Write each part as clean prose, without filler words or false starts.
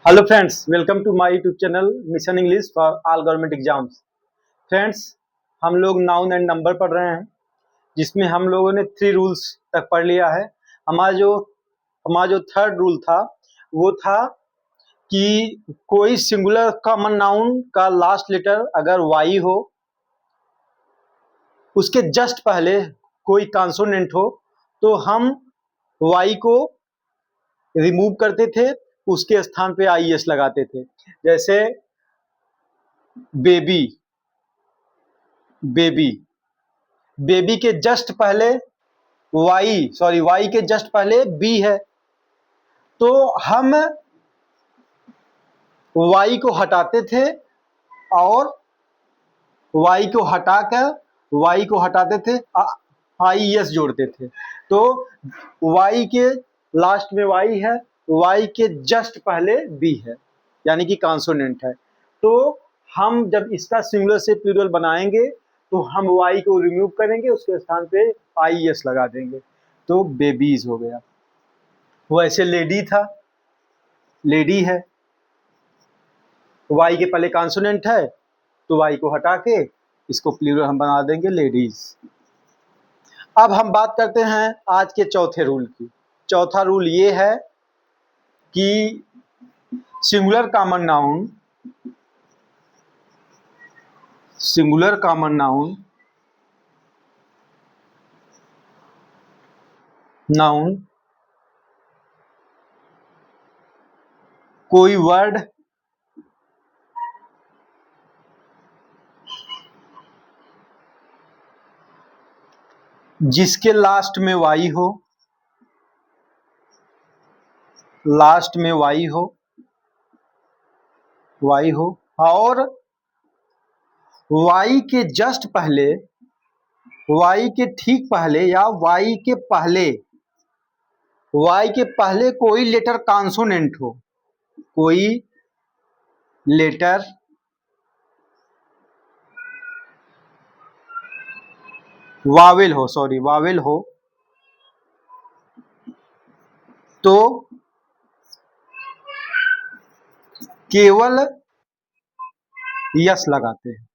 Hello friends, welcome to my YouTube channel mission English for all government exams. Friends, हम लोग noun and number पढ़ रहे हैं, जिसमें हम लोगों ने 3 रूल्स तक पढ़ लिया है। हमारा जो थर्ड रूल था वो था कि कोई सिंगुलर कॉमन नाउन का लास्ट लेटर अगर वाई हो, उसके जस्ट पहले कोई कॉन्सोनेंट हो, तो हम वाई को रिमूव करते थे, उसके स्थान पे आई एस लगाते थे। जैसे बेबी, बेबी बेबी के जस्ट पहले वाई के जस्ट पहले बी है, तो हम वाई को हटाते थे और वाई को हटाकर वाई को हटाते थे, आई एस जोड़ते थे। तो वाई के लास्ट में वाई है, वाई के जस्ट पहले बी है, यानी कि कॉन्सोनेंट है। तो हम जब इसका सिंगुलर से प्लूरल बनाएंगे तो हम वाई को रिमूव करेंगे, उसके स्थान पे आई एस लगा देंगे, तो बेबीज हो गया। वैसे लेडी था, लेडी है, वाई के पहले कॉन्सोनेंट है, तो वाई को हटा के इसको प्लूरल हम बना देंगे लेडीज। अब हम बात करते हैं आज के चौथे रूल की। चौथा रूल ये है कि सिंगुलर कॉमन नाउन नाउन कोई वर्ड जिसके लास्ट में वाई हो, लास्ट में वाई हो और वाई के जस्ट पहले, वाई के ठीक पहले या वाई के पहले कोई लेटर कॉन्सोनेंट हो, कोई लेटर वावेल हो, तो केवल यस लगाते हैं।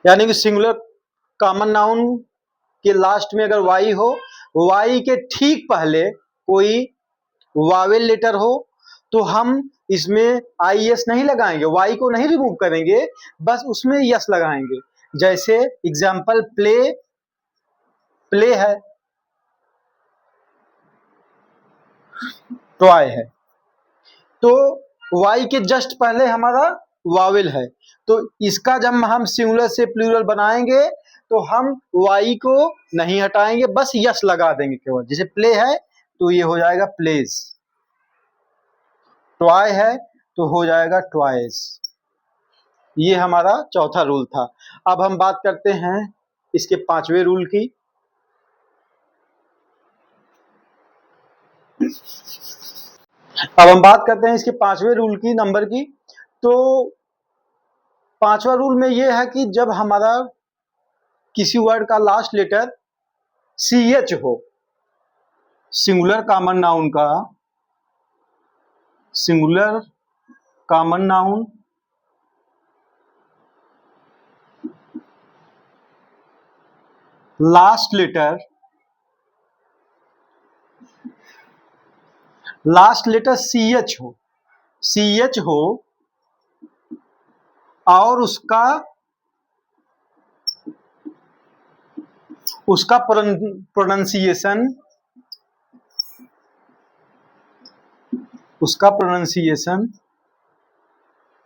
यानी कि सिंगुलर कॉमन नाउन के लास्ट में अगर वाई हो, वाई के ठीक पहले कोई वावेल लेटर हो, तो हम इसमें आई एस नहीं लगाएंगे, वाई को नहीं रिमूव करेंगे, बस उसमें यस लगाएंगे। जैसे एग्जाम्पल प्ले, प्ले है, टॉय है, तो वाई के जस्ट पहले हमारा वावेल है, तो इसका जब हम सिंगुलर से प्लूरल बनाएंगे तो हम वाई को नहीं हटाएंगे, बस यस लगा देंगे केवल। जैसे प्ले है तो ये हो जाएगा प्लेज, टॉय है तो हो जाएगा टॉयज। ये हमारा चौथा रूल था। अब हम बात करते हैं इसके पांचवें रूल की। अब हम बात करते हैं इसके पांचवें रूल की, नंबर की। तो पांचवा रूल में यह है कि जब हमारा किसी वर्ड का लास्ट लेटर सी एच हो, सिंगुलर कॉमन नाउन का, singular common noun last letter C H हो और उसका प्रोनाउंसिएशन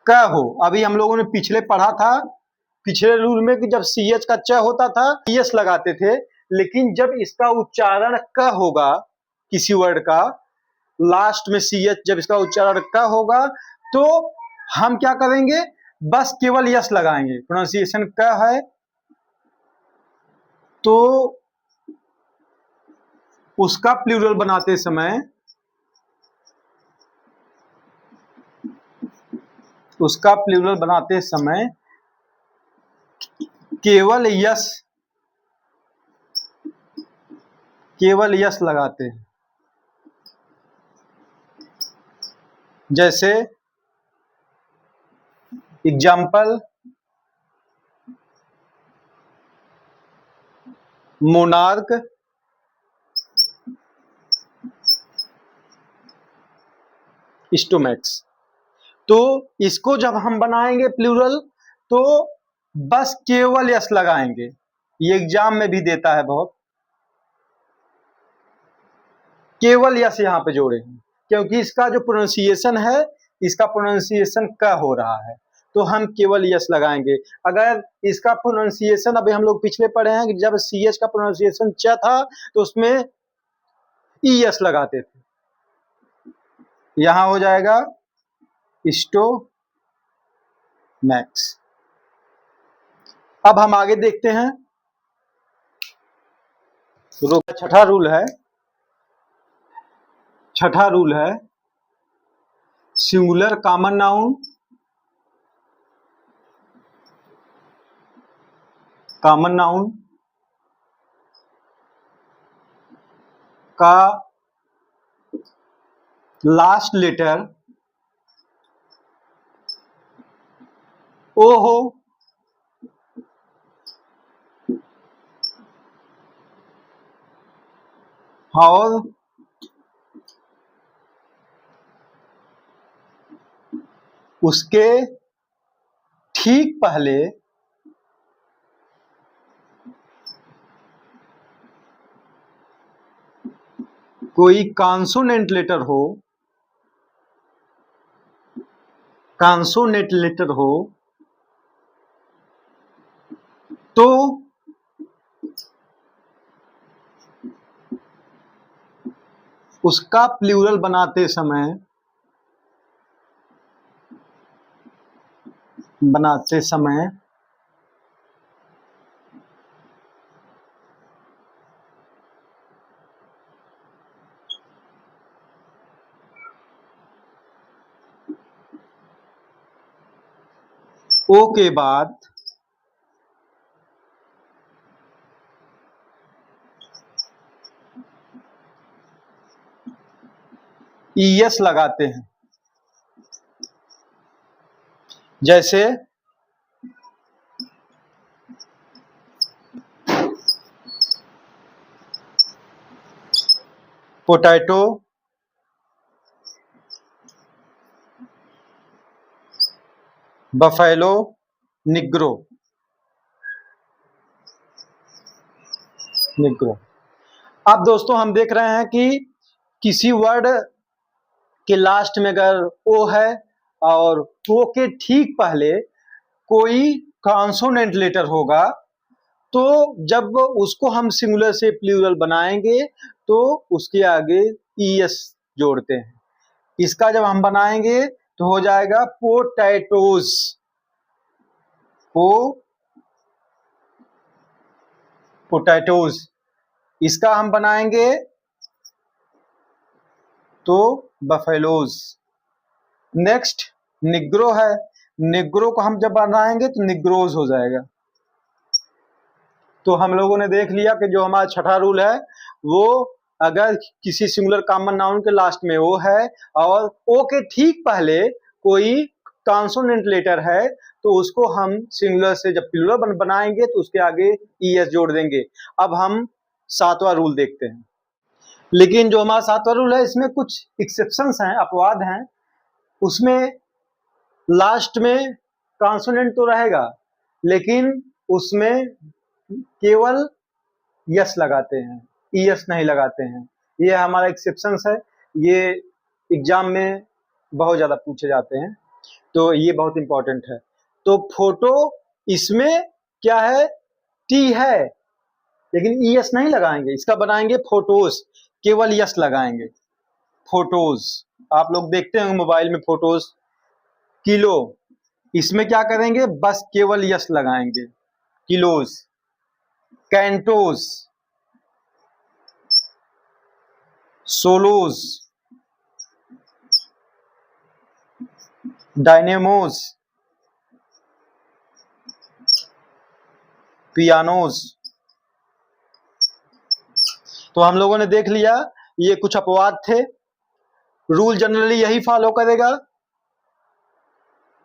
क हो। अभी हम लोगों ने पिछले पढ़ा था, पिछले रूल में, कि जब सी एच का च होता था यस लगाते थे, लेकिन जब इसका उच्चारण क होगा, किसी वर्ड का लास्ट में सी एच जब इसका उच्चारण क होगा, तो हम क्या करेंगे, बस केवल यस लगाएंगे। प्रोनाउंसिएशन क है तो उसका प्लूरल बनाते समय केवल केवल यस लगाते हैं। जैसे एग्जाम्पल, मोनार्क, स्टोमैक्स। तो इसको जब हम बनाएंगे प्लूरल तो बस केवल यस लगाएंगे। ये एग्जाम में भी देता है बहुत, केवल यस यहाँ पे जोड़े हैं क्योंकि इसका जो प्रोनाउंसिएशन है, इसका प्रोनाउंसिएशन क हो रहा है, तो हम केवल यस लगाएंगे। अगर इसका प्रोनाउंसिएशन अभी हम लोग पिछले पढ़े हैं कि जब सी एच का प्रोनाउंसिएशन च था तो उसमें ई एस लगाते थे। यहां हो जाएगा स्टो मैक्स। अब हम आगे देखते हैं। छठा रूल है सिंगुलर कॉमन नाउन का लास्ट लेटर ओ हो और उसके ठीक पहले कोई कॉन्सोनेंट लेटर हो तो उसका प्लूरल बनाते समय ओ के बाद ईएस लगाते हैं। जैसे पोटैटो, बफेलो, निग्रो। अब दोस्तों हम देख रहे हैं कि किसी वर्ड के लास्ट में अगर ओ है और ओ के ठीक पहले कोई कॉन्सोनेंट लेटर होगा तो जब उसको हम सिंगुलर से प्लूरल बनाएंगे तो उसके आगे ईएस जोड़ते हैं। इसका जब हम बनाएंगे तो हो जाएगा पोटैटोज। पोटैटोज। इसका हम बनाएंगे तो बफेलोज। नेक्स्ट निग्रो है, निग्रो को हम जब बनाएंगे तो निग्रोज हो जाएगा। तो हम लोगों ने देख लिया कि जो हमारा छठा रूल है वो अगर किसी सिंगुलर कॉमन नाउन के लास्ट में ओ है और ओ के ठीक पहले कोई कॉन्सोनेंट लेटर है तो उसको हम सिंगुलर से जब प्लूरल बनाएंगे तो उसके आगे ईएस जोड़ देंगे। अब हम सातवां रूल देखते हैं। लेकिन जो हमारा सातवां रूल है इसमें कुछ एक्सेप्शंस हैं, अपवाद हैं। उसमें लास्ट में कॉन्सोनेंट तो रहेगा लेकिन उसमें केवल यस लगाते हैं, ईएस नहीं लगाते हैं। ये हमारा एक्सेप्शंस है, ये एग्जाम में बहुत ज़्यादा पूछे जाते हैं तो ये बहुत इंपॉर्टेंट है। तो फोटो इसमें क्या है, टी है लेकिन ईएस नहीं लगाएंगे, इसका बनाएंगे फोटोज, केवल यस लगाएंगे। फोटोज आप लोग देखते होंगे मोबाइल में फोटोज। किलो इसमें क्या करेंगे, बस केवल यस लगाएंगे, kilos. Cantos, solos, dynamos, pianos. तो हम लोगों ने देख लिया ये कुछ अपवाद थे। रूल जनरली यही फॉलो करेगा,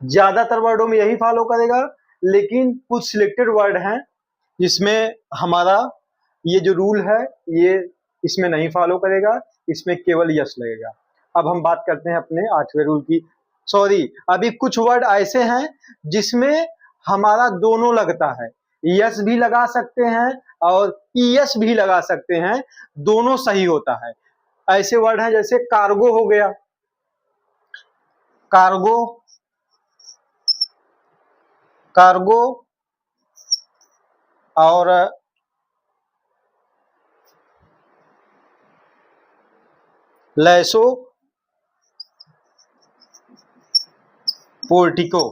ज्यादातर वर्डों में यही फॉलो करेगा, लेकिन कुछ सिलेक्टेड वर्ड हैं जिसमें हमारा ये जो रूल है ये इसमें नहीं फॉलो करेगा, इसमें केवल यस लगेगा। अब हम बात करते हैं अपने 8वें रूल की। सॉरी, अभी कुछ वर्ड ऐसे हैं जिसमें हमारा दोनों लगता है, यस भी लगा सकते हैं और ईएस भी लगा सकते हैं, दोनों सही होता है। ऐसे वर्ड हैं जैसे कार्गो हो गया, कार्गो, कार्गो और लैसो, पोर्टिको,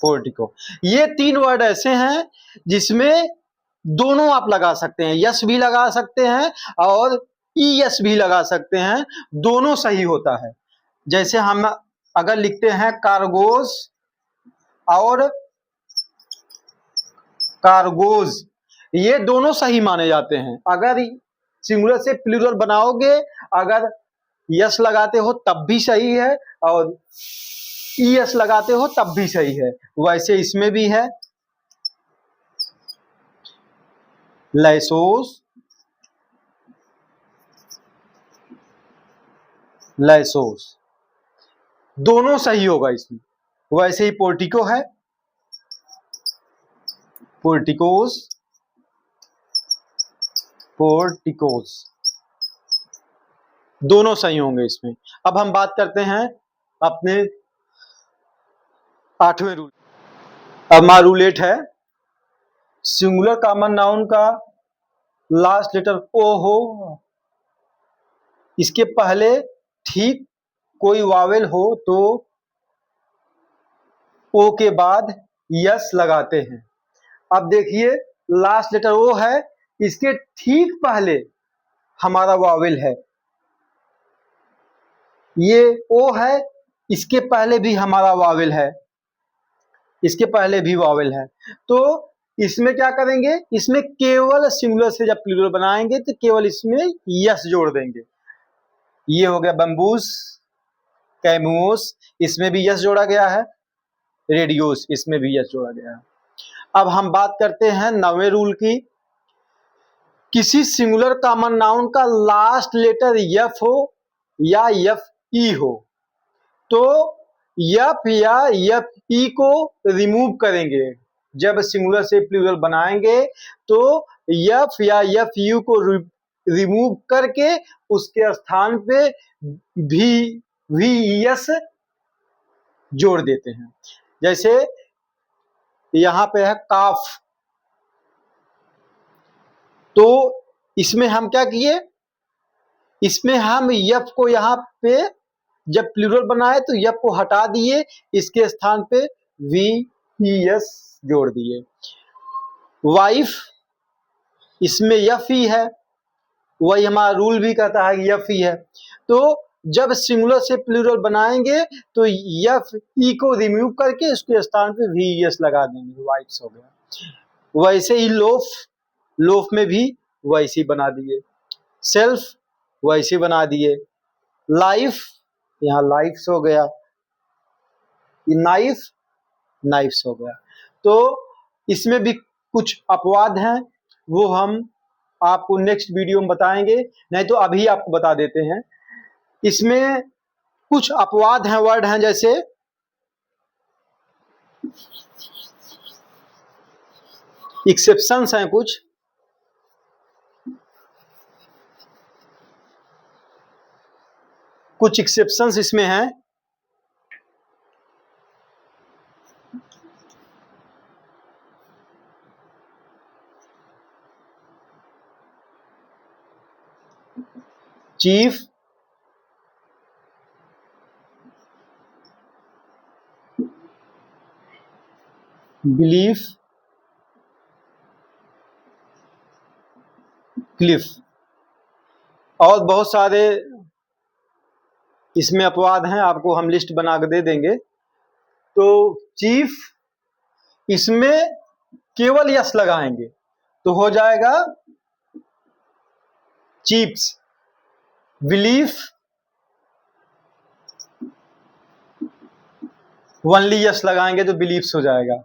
पोर्टिको। ये 3 वर्ड ऐसे हैं जिसमें दोनों आप लगा सकते हैं, यस भी लगा सकते हैं और ईएस भी लगा सकते हैं, दोनों सही होता है। जैसे हम अगर लिखते हैं कार्गोज और कार्गोज, ये दोनों सही माने जाते हैं। अगर सिंगुलर से प्लूरल बनाओगे, अगर यस लगाते हो तब भी सही है और ईएस लगाते हो तब भी सही है। वैसे इसमें भी है, लैसोस, लैसोस, दोनों सही होगा इसमें। वैसे ही पोर्टिको है, पोर्टिकोस, पोर्टिकोस, दोनों सही होंगे इसमें। अब हम बात करते हैं अपने 8वें रूल। अब हमारा रूल 8 है, सिंगुलर कॉमन नाउन का लास्ट लेटर ओ हो, इसके पहले ठीक कोई वावेल हो तो ओ के बाद यस लगाते हैं। अब देखिए लास्ट लेटर ओ है, इसके ठीक पहले हमारा वावेल है, ये ओ है, इसके पहले भी हमारा वावेल है, इसके पहले भी वावेल है। तो इसमें क्या करेंगे, इसमें केवल सिंगुलर से जब प्लूरल बनाएंगे तो केवल इसमें यस जोड़ देंगे। ये हो गया बम्बूस, कैमोस, इसमें भी यस जोड़ा गया है, रेडियोस, इसमें भी यस जोड़ा गया है। अब हम बात करते हैं 9वें रूल की। किसी सिंगुलर कॉमन नाउन का लास्ट लेटर यफ हो या यफ ई हो तो यफ या यफ ई को रिमूव करेंगे। जब सिंगुलर से प्लूरल बनाएंगे तो यफ या यफ यू को रिमूव करके उसके स्थान पे भी यस जोड़ देते हैं। जैसे यहां पे है काफ, तो इसमें हम क्या किए, इसमें हम यफ को यहां पे जब प्लूरल बनाए तो यफ को हटा दिए, इसके स्थान पे वी एस जोड़ दिए। वाइफ, इसमें यफ ही है, वही हमारा रूल भी कहता है कि यफ ही है। तो जब सिंगुलर से प्लूरल बनाएंगे तो यफ ई को रिमूव करके उसके स्थान पे वी एस लगा देंगे, वाइफ्स हो गया। वैसे ही लोफ, लोफ में भी वैसे ही बना दिए। सेल्फ वैसे बना दिए। लाइफ, यहाँ लाइफ्स हो गया। नाइफ, नाइफ्स हो गया। तो इसमें भी कुछ अपवाद हैं, वो हम आपको नेक्स्ट वीडियो में बताएंगे, नहीं तो अभी आपको बता देते हैं। इसमें कुछ अपवाद हैं, वर्ड हैं जैसे एक्सेप्शंस हैं, कुछ एक्सेप्शंस इसमें हैं। चीफ, बिलीफ, क्लिफ, और बहुत सारे इसमें अपवाद हैं, आपको हम लिस्ट बना के दे देंगे। तो चीफ, इसमें केवल यस लगाएंगे तो हो जाएगा चीप्स, बिलीफ ओनली यस लगाएंगे तो बिलीव्स हो जाएगा।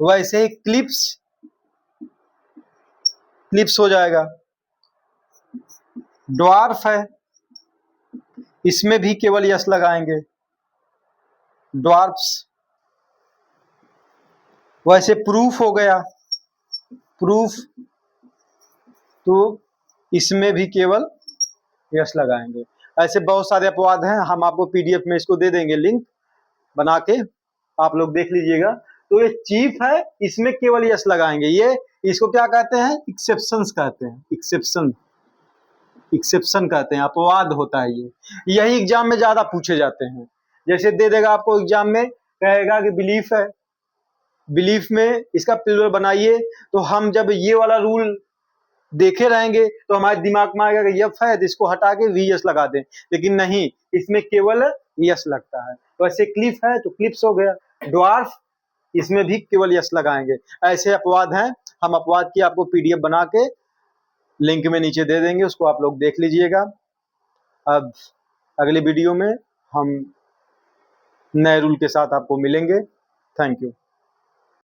वैसे ही क्लिप्स, क्लिप्स हो जाएगा। ड्वार्फ है, इसमें भी केवल यस लगाएंगे, ड्वार्फ्स। वैसे प्रूफ हो गया, प्रूफ, तो इसमें भी केवल यस लगाएंगे। ऐसे बहुत सारे अपवाद हैं, हम आपको पीडीएफ में इसको दे देंगे लिंक बना के, आप लोग देख लीजिएगा। तो ये चीफ है, इसमें केवल यस लगाएंगे। ये इसको क्या कहते हैं? एक्सेप्शंस कहते हैं, एक्सेप्शन, एक्सेप्शन कहते हैं, अपवाद होता है ये। यही एग्जाम में ज्यादा पूछे जाते हैं। जैसे दे देगा आपको एग्जाम में, कहेगा कि बिलीफ है, बिलीफ में इसका प्लूरल बनाइए, तो हम जब ये वाला रूल देखे रहेंगे तो हमारे दिमाग में आएगा कि यफ है, तो इसको हटा के वी एस लगा दें, लेकिन नहीं, इसमें केवल यस लगता है। वैसे क्लिफ है तो क्लिप्स हो गया। ड्वार्फ, इसमें भी केवल यस लगाएंगे। ऐसे अपवाद हैं, हम अपवाद की आपको पीडीएफ बना के लिंक में नीचे दे देंगे, उसको आप लोग देख लीजिएगा। अब अगले वीडियो में हम नए रूल के साथ आपको मिलेंगे। Thank you.